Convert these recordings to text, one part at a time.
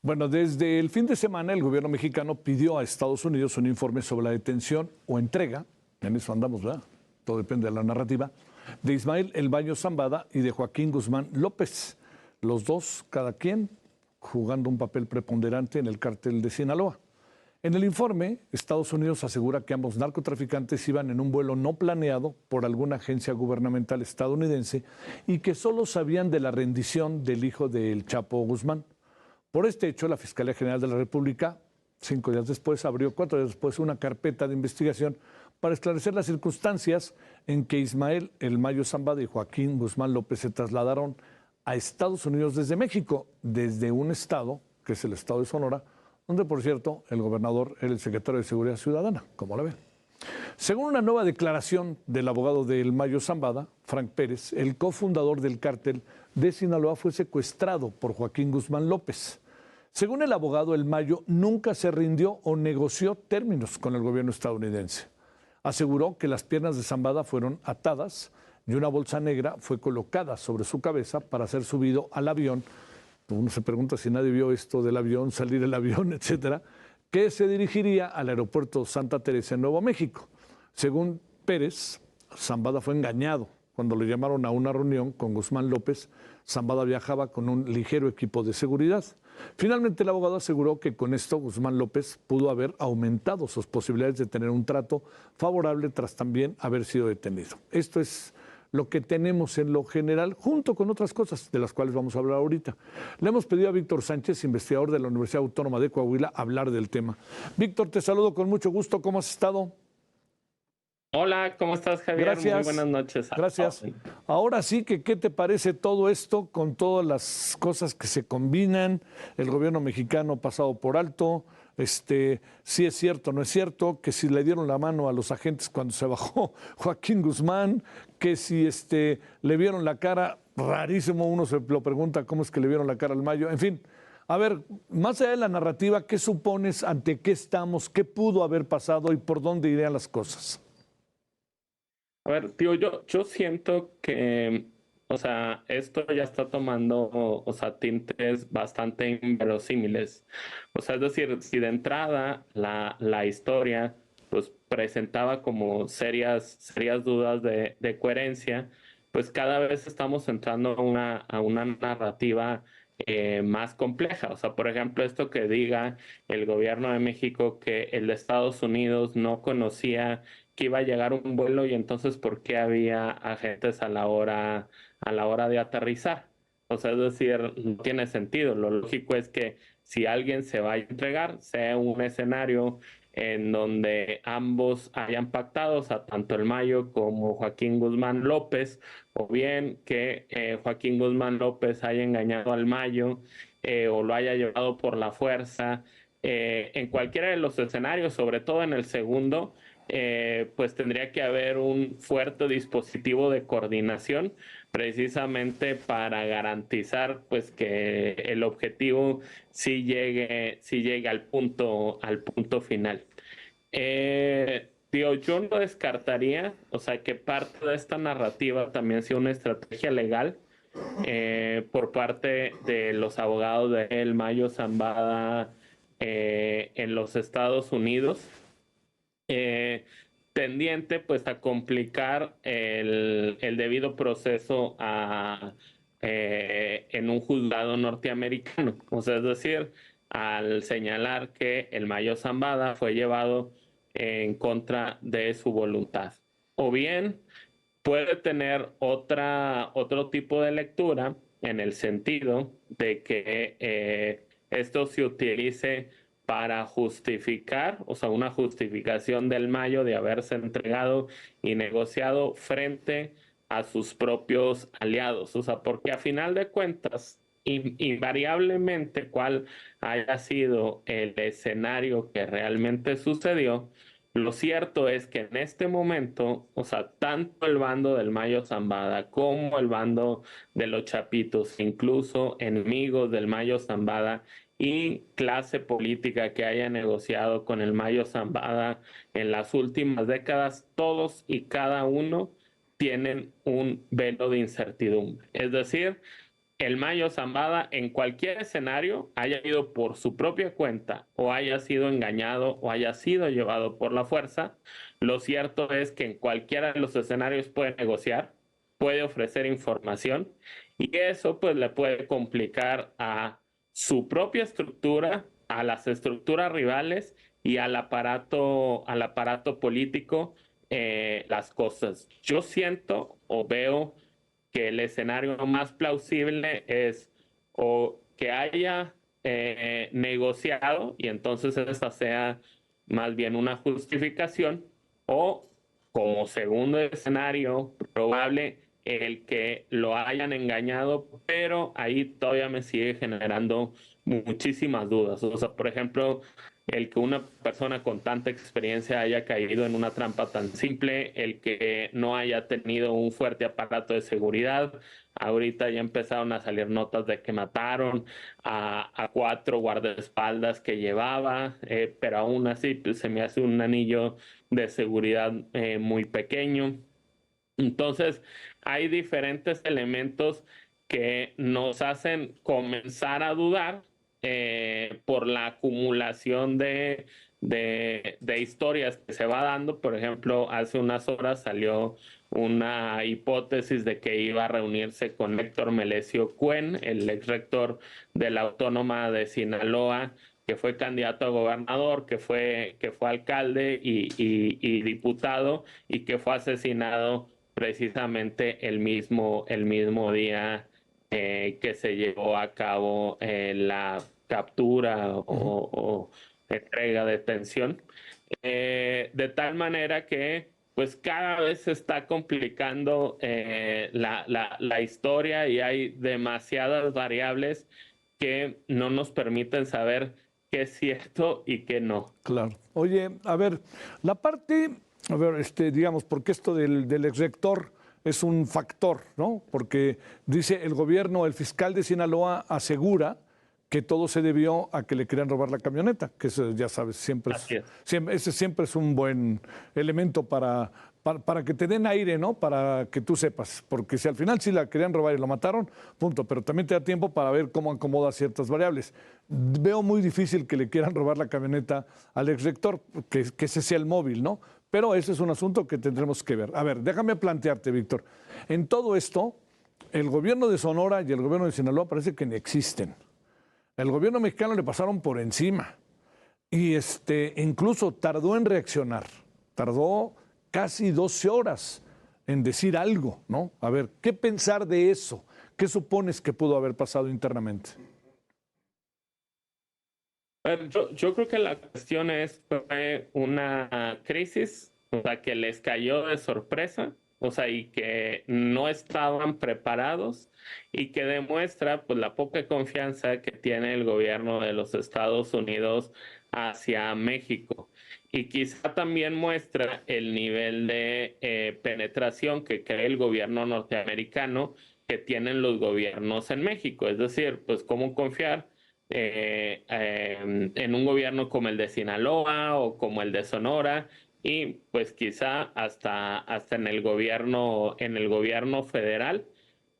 Bueno, desde el fin de semana el gobierno mexicano pidió a Estados Unidos un informe sobre la detención o entrega, en eso andamos, ¿verdad? Todo depende de la narrativa, de Ismael El Mayo Zambada y de Joaquín Guzmán López, los dos, cada quien, jugando un papel preponderante en el cártel de Sinaloa. En el informe, Estados Unidos asegura que ambos narcotraficantes iban en un vuelo no planeado por alguna agencia gubernamental estadounidense y que solo sabían de la rendición del hijo del Chapo Guzmán. Por este hecho, la Fiscalía General de la República, 5 días después, abrió 4 días después una carpeta de investigación para esclarecer las circunstancias en que Ismael El Mayo Zambada y Joaquín Guzmán López se trasladaron a Estados Unidos desde México, desde un estado, que es el estado de Sonora, donde, por cierto, el gobernador era el secretario de Seguridad Ciudadana, como la ven. Según una nueva declaración del abogado de El Mayo Zambada, Frank Pérez, el cofundador del cártel de Sinaloa fue secuestrado por Joaquín Guzmán López. Según el abogado, El Mayo nunca se rindió o negoció términos con el gobierno estadounidense. Aseguró que las piernas de Zambada fueron atadas y una bolsa negra fue colocada sobre su cabeza para ser subido al avión. Uno se pregunta si nadie vio esto del avión, salir el avión, etcétera, que se dirigiría al aeropuerto Santa Teresa en Nuevo México. Según Pérez, Zambada fue engañado. Cuando le llamaron a una reunión con Guzmán López, Zambada viajaba con un ligero equipo de seguridad. Finalmente, el abogado aseguró que con esto Guzmán López pudo haber aumentado sus posibilidades de tener un trato favorable tras también haber sido detenido. Esto es lo que tenemos en lo general, junto con otras cosas de las cuales vamos a hablar ahorita. Le hemos pedido a Víctor Sánchez, investigador de la Universidad Autónoma de Coahuila, hablar del tema. Víctor, te saludo con mucho gusto. ¿Cómo has estado? Hola, ¿cómo estás, Javier? Gracias. Muy buenas noches. Gracias. Ahora sí que, ¿qué te parece todo esto con todas las cosas que se combinan? El gobierno mexicano pasado por alto, si es cierto, no es cierto, que si le dieron la mano a los agentes cuando se bajó Joaquín Guzmán, que si le vieron la cara, rarísimo, uno se lo pregunta cómo es que le vieron la cara al Mayo, en fin. A ver, más allá de la narrativa, ¿qué supones, ante qué estamos, qué pudo haber pasado y por dónde irían las cosas? A ver, tío, yo siento que, o sea, esto ya está tomando, o sea, tintes bastante inverosímiles. O sea, es decir, si de entrada la historia, pues, presentaba como serias dudas de coherencia, pues cada vez estamos entrando a una narrativa más compleja. O sea, por ejemplo, esto que diga el gobierno de México que el de Estados Unidos no conocía que iba a llegar un vuelo y entonces por qué había agentes a la hora de aterrizar. O sea, es decir, no tiene sentido. Lo lógico es que si alguien se va a entregar, sea un escenario en donde ambos hayan pactado, o sea, tanto el Mayo como Joaquín Guzmán López, o bien que Joaquín Guzmán López haya engañado al Mayo o lo haya llevado por la fuerza. En cualquiera de los escenarios, sobre todo en el segundo, pues tendría que haber un fuerte dispositivo de coordinación precisamente para garantizar pues que el objetivo sí llegue al punto final. Digo, yo no descartaría, o sea, que parte de esta narrativa también sea una estrategia legal por parte de los abogados de El Mayo Zambada en los Estados Unidos, eh, tendiente pues a complicar el debido proceso en un juzgado norteamericano. O sea, es decir, al señalar que el Mayo Zambada fue llevado en contra de su voluntad. O bien puede tener otro tipo de lectura en el sentido de que esto se utilice para justificar, o sea, una justificación del Mayo de haberse entregado y negociado frente a sus propios aliados. O sea, porque a final de cuentas, invariablemente cuál haya sido el escenario que realmente sucedió, lo cierto es que en este momento, o sea, tanto el bando del Mayo Zambada como el bando de los Chapitos, incluso enemigos del Mayo Zambada y clase política que haya negociado con el Mayo Zambada en las últimas décadas, todos y cada uno tienen un velo de incertidumbre. Es decir, el Mayo Zambada en cualquier escenario haya ido por su propia cuenta o haya sido engañado o haya sido llevado por la fuerza, lo cierto es que en cualquiera de los escenarios puede negociar, puede ofrecer información y eso pues le puede complicar a su propia estructura, a las estructuras rivales y al aparato político las cosas. Yo siento o veo que el escenario más plausible es o que haya negociado y entonces esta sea más bien una justificación o como segundo escenario probable el que lo hayan engañado, pero ahí todavía me sigue generando muchísimas dudas. O sea, por ejemplo, el que una persona con tanta experiencia haya caído en una trampa tan simple, el que no haya tenido un fuerte aparato de seguridad. Ahorita ya empezaron a salir notas de que mataron a 4 guardaespaldas que llevaba, pero aún así pues, se me hace un anillo de seguridad muy pequeño. Entonces, hay diferentes elementos que nos hacen comenzar a dudar por la acumulación de historias que se va dando. Por ejemplo, hace unas horas salió una hipótesis de que iba a reunirse con Héctor Melesio Cuen, el ex rector de la Autónoma de Sinaloa, que fue candidato a gobernador, que fue alcalde y diputado y que fue asesinado precisamente el mismo día que se llevó a cabo la captura o entrega de detención, de tal manera que pues cada vez se está complicando la historia y hay demasiadas variables que no nos permiten saber qué es cierto y qué no. Claro. Oye, a ver, la parte, a ver, digamos, porque esto del exrector es un factor, ¿no? Porque dice el gobierno, el fiscal de Sinaloa asegura que todo se debió a que le querían robar la camioneta, que eso ya sabes, Así es. ese siempre es un buen elemento para que te den aire, ¿no? Para que tú sepas, porque si al final sí la querían robar y lo mataron, punto, pero también te da tiempo para ver cómo acomoda ciertas variables. Veo muy difícil que le quieran robar la camioneta al exrector, que ese sea el móvil, ¿no? Pero ese es un asunto que tendremos que ver. A ver, déjame plantearte, Víctor. En todo esto, el gobierno de Sonora y el gobierno de Sinaloa parece que ni existen. El gobierno mexicano le pasaron por encima y incluso tardó en reaccionar. Tardó casi 12 horas en decir algo, ¿no? A ver, ¿qué pensar de eso? ¿Qué supones que pudo haber pasado internamente? Yo creo que la cuestión fue una crisis, o sea, que les cayó de sorpresa, o sea, y que no estaban preparados y que demuestra pues la poca confianza que tiene el gobierno de los Estados Unidos hacia México. Y quizá también muestra el nivel de penetración que cree el gobierno norteamericano que tienen los gobiernos en México. Es decir, pues cómo confiar en un gobierno como el de Sinaloa o como el de Sonora y pues quizá hasta en el gobierno federal,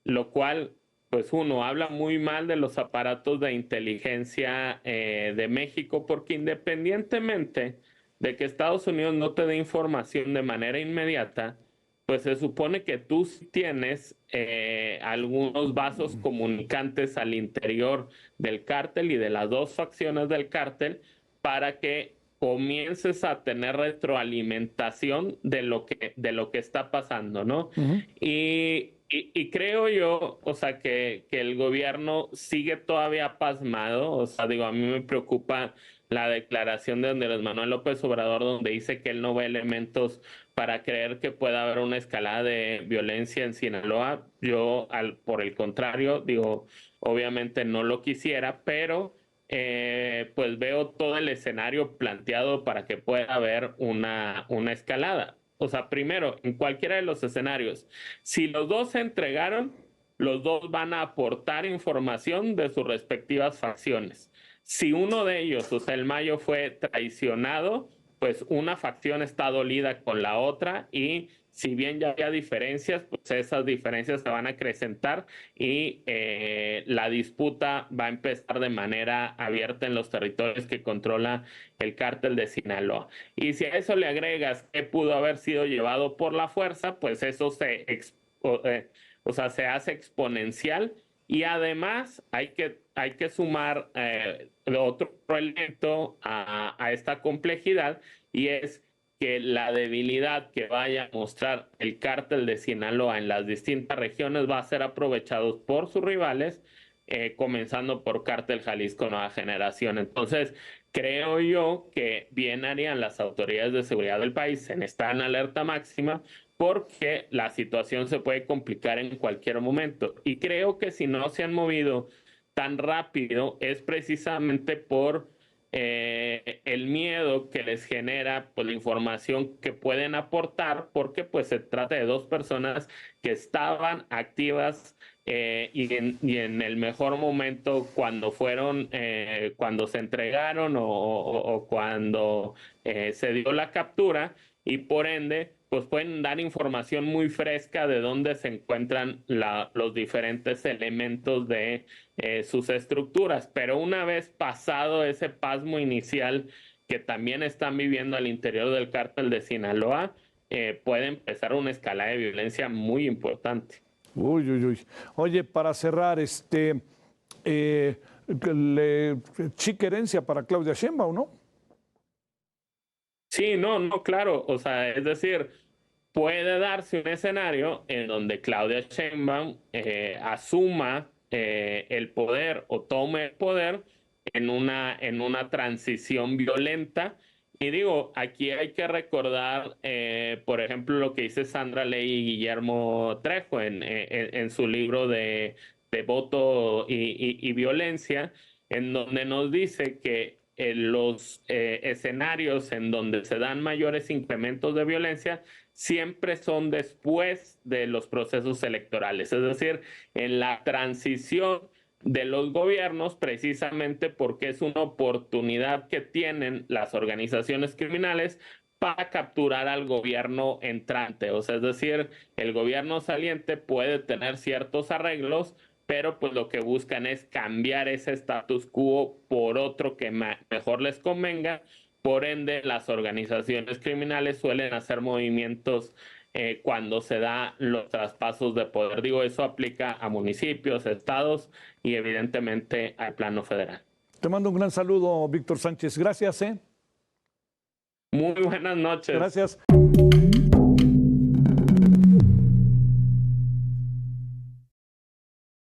lo cual pues uno habla muy mal de los aparatos de inteligencia de México porque independientemente de que Estados Unidos no te dé información de manera inmediata, pues se supone que tú tienes algunos vasos comunicantes al interior del cártel y de las dos facciones del cártel para que comiences a tener retroalimentación de lo que está pasando, ¿no? Uh-huh. Y creo yo, o sea, que el gobierno sigue todavía pasmado, o sea, digo, a mí me preocupa la declaración de Andrés Manuel López Obrador, donde dice que él no ve elementos para creer que pueda haber una escalada de violencia en Sinaloa. Yo, por el contrario, digo, obviamente no lo quisiera, pero pues veo todo el escenario planteado para que pueda haber una escalada. O sea, primero, en cualquiera de los escenarios, si los dos se entregaron, los dos van a aportar información de sus respectivas facciones. Si uno de ellos, o sea, el Mayo fue traicionado, pues una facción está dolida con la otra y si bien ya había diferencias, pues esas diferencias se van a acrecentar y la disputa va a empezar de manera abierta en los territorios que controla el cártel de Sinaloa. Y si a eso le agregas que pudo haber sido llevado por la fuerza, pues eso o sea, se hace exponencial y además hay que sumar otro elemento a esta complejidad y es que la debilidad que vaya a mostrar el cártel de Sinaloa en las distintas regiones va a ser aprovechado por sus rivales, comenzando por Cártel Jalisco Nueva Generación. Entonces, creo yo que bien harían las autoridades de seguridad del país en estar en alerta máxima porque la situación se puede complicar en cualquier momento. Y creo que si no se han movido tan rápido es precisamente por el miedo que les genera pues, la información que pueden aportar, porque pues se trata de dos personas que estaban activas y en el mejor momento cuando fueron, cuando se entregaron o cuando se dio la captura y por ende pues pueden dar información muy fresca de dónde se encuentran los diferentes elementos de sus estructuras. Pero una vez pasado ese pasmo inicial que también están viviendo al interior del cártel de Sinaloa, puede empezar una escalada de violencia muy importante. Uy, uy, uy. Oye, para cerrar, chica herencia para Claudia Sheinbaum, ¿no? Sí, no, claro. O sea, es decir, puede darse un escenario en donde Claudia Sheinbaum asuma el poder o tome el poder en una transición violenta. Y digo, aquí hay que recordar, por ejemplo, lo que dice Sandra Ley y Guillermo Trejo en su libro de Voto y Violencia, en donde nos dice que los escenarios en donde se dan mayores incrementos de violencia siempre son después de los procesos electorales, es decir, en la transición de los gobiernos, precisamente porque es una oportunidad que tienen las organizaciones criminales para capturar al gobierno entrante. O sea, es decir, el gobierno saliente puede tener ciertos arreglos, pero pues lo que buscan es cambiar ese status quo por otro que mejor les convenga. Por ende, las organizaciones criminales suelen hacer movimientos cuando se da los traspasos de poder. Digo, eso aplica a municipios, estados y evidentemente al plano federal. Te mando un gran saludo, Víctor Sánchez. Gracias, ¿eh? Muy buenas noches. Gracias.